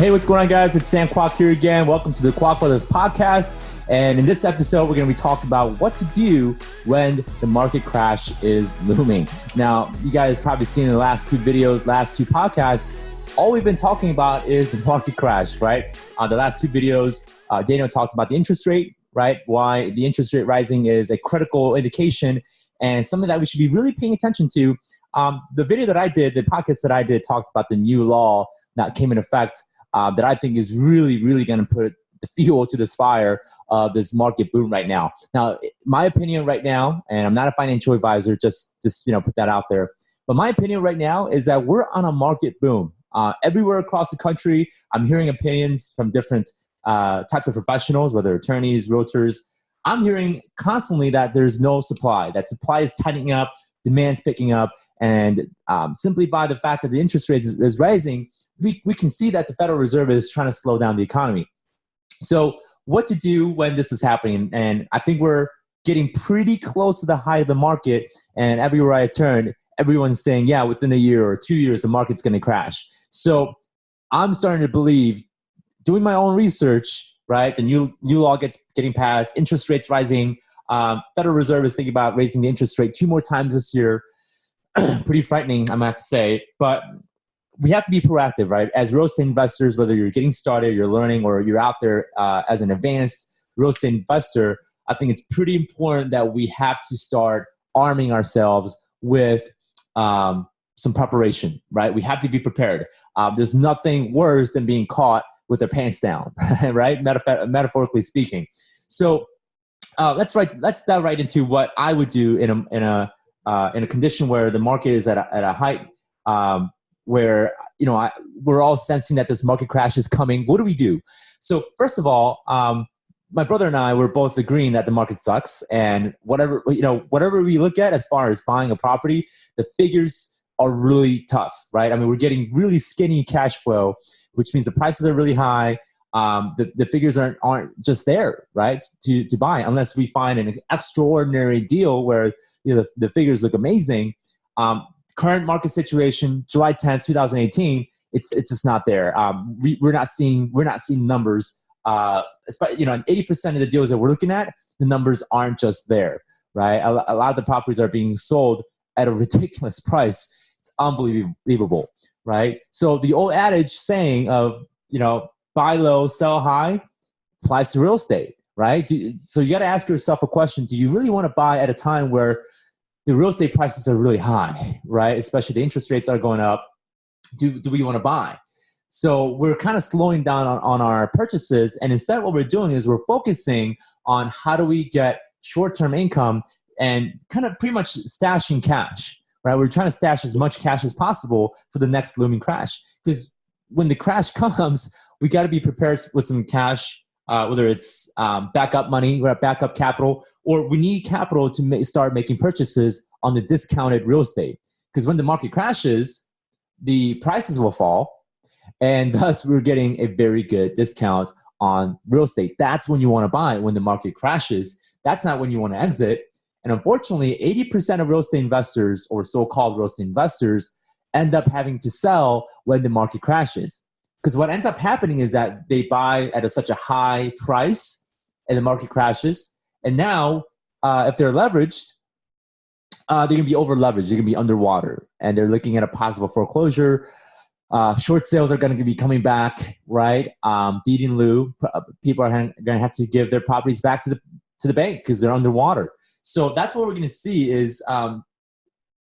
Hey, what's going on, guys? It's Sam Kwak here again. Welcome to the Kwak Brothers podcast. And in this episode, we're going to be talking about what to do when the market crash is looming. Now, you guys probably seen in the last two videos, last two podcasts, all we've been talking about is the market crash, right? The last two videos, Daniel talked about the interest rate, right? Why the interest rate rising is a critical indication and something that we should be really paying attention to. The video that I did, the podcast that I did, talked about the new law that came in effect that I think is really going to put the fuel to this fire of this market boom right now. Now, my opinion right now, and I'm not a financial advisor, just put that out there. But my opinion right now is that we're on a market boom. Everywhere across the country, I'm hearing opinions from different types of professionals, whether attorneys, realtors. I'm hearing constantly that there's no supply, that supply is tightening up, demand's picking up, and simply by the fact that the interest rate is rising, we can see that the Federal Reserve is trying to slow down the economy. So what to do when this is happening? And I think we're getting pretty close to the high of the market, and everywhere I turn, everyone's saying, yeah, within a year or 2 years, the market's going to crash. So I'm starting to believe, doing my own research, right? The new law getting passed, interest rates rising. Federal Reserve is thinking about raising the interest rate 2 more times this year. Pretty frightening, I'm going to have to say. But we have to be proactive, right? As real estate investors, whether you're getting started, you're learning, or you're out there as an advanced real estate investor, I think it's pretty important that we have to start arming ourselves with some preparation, right? We have to be prepared. There's nothing worse than being caught with their pants down, right? Metaphorically speaking. So let's dive right into what I would do in a condition where the market is at a height where we're all sensing that this market crash is coming. What do we do? So first of all, my brother and I were both agreeing that the market sucks, and whatever we look at as far as buying a property, the figures are really tough, right? I mean, we're getting really skinny cash flow, which means the prices are really high. The figures aren't just there, right, to buy, unless we find an extraordinary deal where the figures look amazing. Current market situation, July 10th, 2018, it's just not there. We're not seeing numbers. In 80% of the deals that we're looking at, the numbers aren't just there, right? A lot of the properties are being sold at a ridiculous price. It's unbelievable, right? So the old adage saying of buy low, sell high applies to real estate, right? So you got to ask yourself a question: do you really want to buy at a time where the real estate prices are really high, right? Especially the interest rates are going up. Do we want to buy? So we're kind of slowing down on our purchases. And instead what we're doing is we're focusing on how do we get short-term income and kind of pretty much stashing cash, right? We're trying to stash as much cash as possible for the next looming crash. Because when the crash comes, we got to be prepared with some cash, whether it's backup money, backup capital, or we need capital to start making purchases on the discounted real estate. Because when the market crashes, the prices will fall, and thus we're getting a very good discount on real estate. That's when you want to buy, when the market crashes. That's not when you want to exit. And unfortunately, 80% of real estate investors, or so-called real estate investors, end up having to sell when the market crashes. Because what ends up happening is that they buy at such a high price and the market crashes. And now, if they're leveraged, they're going to be over-leveraged. They're going to be underwater. And they're looking at a possible foreclosure. Short sales are going to be coming back, right? Deed in lieu. People are going to have to give their properties back to the bank because they're underwater. So that's what we're going to see is,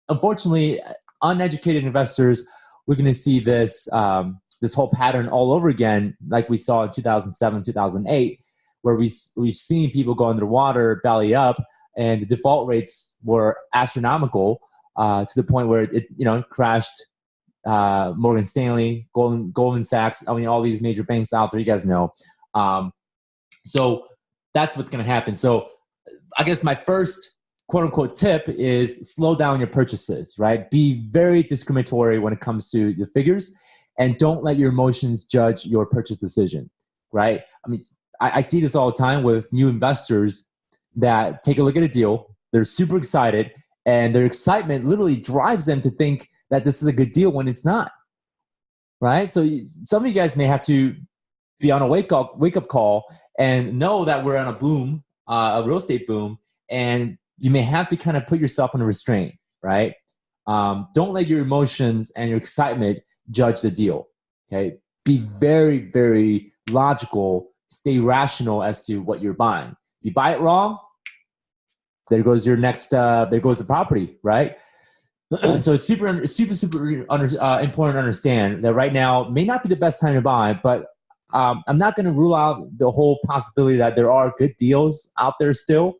unfortunately, uneducated investors, we're going to see this whole pattern all over again, like we saw in 2007, 2008, where we've seen people go underwater, belly up, and the default rates were astronomical to the point where it crashed. Morgan Stanley, Goldman Sachs, all these major banks out there, you guys know. So that's what's going to happen. So I guess my first quote unquote tip is slow down your purchases, right? Be very discriminatory when it comes to the figures, and don't let your emotions judge your purchase decision, right? I mean, I see this all the time with new investors that take a look at a deal, they're super excited, and their excitement literally drives them to think that this is a good deal when it's not. right? So some of you guys may have to be on a wake up call and know that we're on a boom, a real estate boom, and you may have to kind of put yourself under restraint, right? Don't let your emotions and your excitement judge the deal. Okay, be very, very logical. Stay rational as to what you're buying. You buy it wrong, there goes your next. There goes the property, right? So it's super important to understand that right now may not be the best time to buy, but I'm not going to rule out the whole possibility that there are good deals out there still,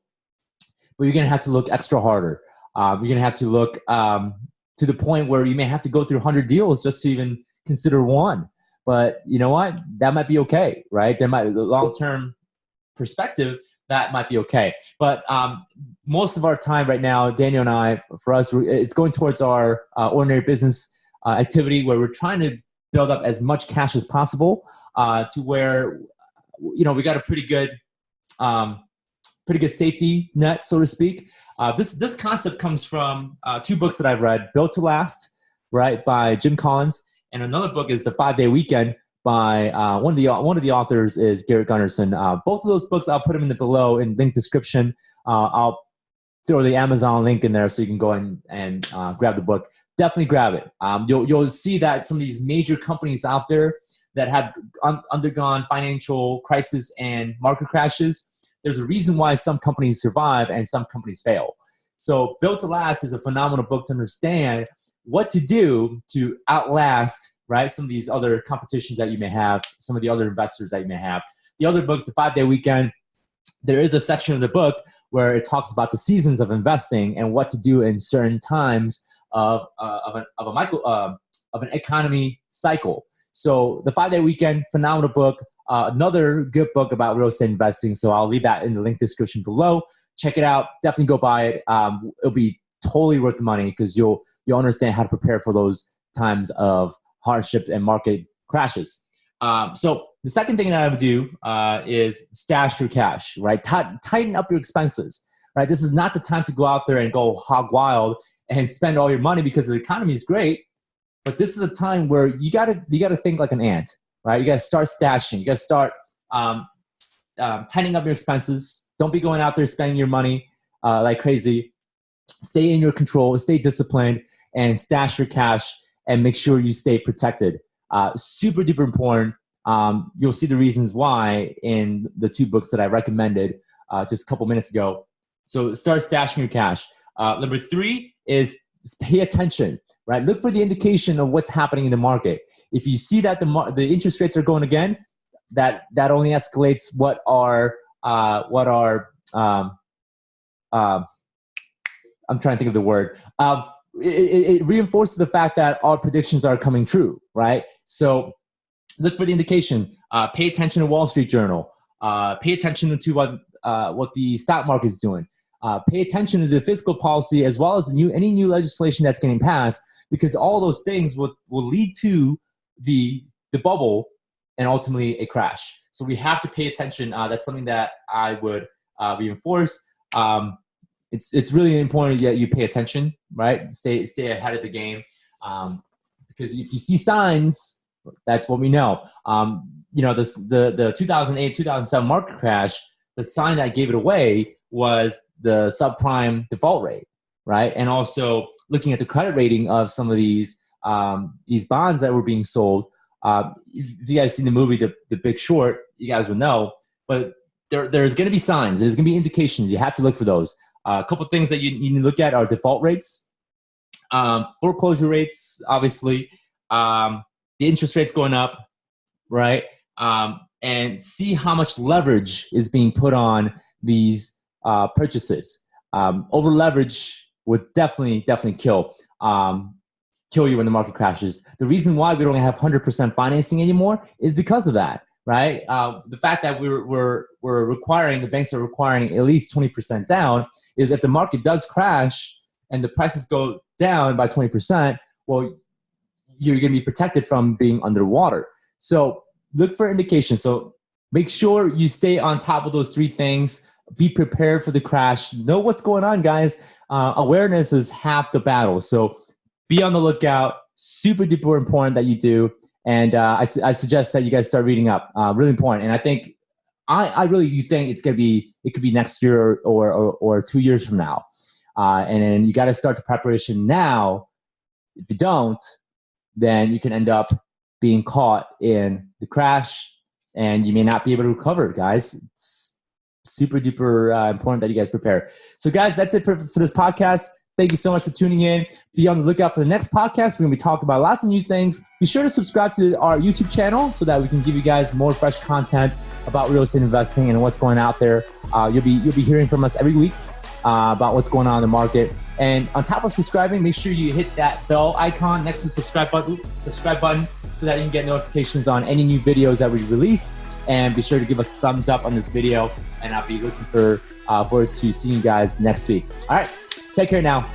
but you're going to have to look extra harder. You're going to have to look to the point where you may have to go through 100 deals just to even consider one. But you know what? That might be okay, right? There might be the long-term perspective that might be okay. But most of our time right now, Daniel and I, for us, it's going towards our ordinary business activity where we're trying to build up as much cash as possible to where, we got a pretty good safety net, so to speak. This concept comes from two books that I've read: Built to Last, right, by Jim Collins, and another book is The 5-Day Weekend by one of the authors is Garrett Gunderson. Both of those books, I'll put them in the below in link description. I'll throw the Amazon link in there so you can go and grab the book. Definitely grab it. You'll see that some of these major companies out there that have undergone financial crisis and market crashes, there's a reason why some companies survive and some companies fail. So Built to Last is a phenomenal book to understand what to do to outlast, right, some of these other competitions that you may have, some of the other investors that you may have. The other book, The 5-Day Weekend, there is a section of the book where it talks about the seasons of investing and what to do in certain times of an economy cycle. So The 5-Day Weekend, phenomenal book. Another good book about real estate investing. So I'll leave that in the link description below. Check it out. Definitely go buy it. It'll be totally worth the money because you'll understand how to prepare for those times of hardship and market crashes. So the second thing that I would do is stash your cash, right? Tighten up your expenses, right? This is not the time to go out there and go hog wild and spend all your money because the economy is great. But this is a time where you gotta think like an ant, right? You gotta start stashing. You gotta start tightening up your expenses. Don't be going out there spending your money like crazy. Stay in your control, stay disciplined, and stash your cash and make sure you stay protected. Super duper important. You'll see the reasons why in the two books that I recommended just a couple minutes ago. So start stashing your cash. Number 3 is just pay attention, right? Look for the indication of what's happening in the market. If you see that the interest rates are going again, that only escalates what are I'm trying to think of the word. It reinforces the fact that our predictions are coming true, right? So look for the indication. Pay attention to Wall Street Journal. Pay attention to what the stock market is doing. Pay attention to the fiscal policy as well as any new legislation that's getting passed, because all those things will lead to the bubble and ultimately a crash. So we have to pay attention. That's something that I would reinforce. It's really important that you pay attention, right? Stay ahead of the game, because if you see signs, that's what we know. The 2008, 2007 market crash, the sign that gave it away was the subprime default rate, right? And also looking at the credit rating of some of these bonds that were being sold. If you guys seen the movie The Big Short, you guys would know. But there's going to be signs. There's going to be indications. You have to look for those. A couple of things that you need to look at are default rates, foreclosure rates, obviously, the interest rates going up, right? And see how much leverage is being put on these purchases. Over leverage would definitely kill you when the market crashes. The reason why we don't have 100% financing anymore is because of that, right? The fact that the banks are requiring at least 20% down is if the market does crash and the prices go down by 20%, well, you're going to be protected from being underwater. So look for indications. So make sure you stay on top of those 3 things. Be prepared for the crash. Know what's going on, guys. Awareness is half the battle. So be on the lookout. Super duper important that you do. And I suggest that you guys start reading up. Really important. And I think I really do think it could be next year or 2 years from now. And then you got to start the preparation now. If you don't, then you can end up being caught in the crash and you may not be able to recover, guys. It's super duper important that you guys prepare. So guys, that's it for this podcast. Thank you so much for tuning in. Be on the lookout for the next podcast. We're going to be talking about lots of new things. Be sure to subscribe to our YouTube channel so that we can give you guys more fresh content about real estate investing and what's going out there. You'll be hearing from us every week about what's going on in the market. And on top of subscribing, make sure you hit that bell icon next to the subscribe button so that you can get notifications on any new videos that we release. And be sure to give us a thumbs up on this video. And I'll be looking forward to seeing you guys next week. All right. Take care now.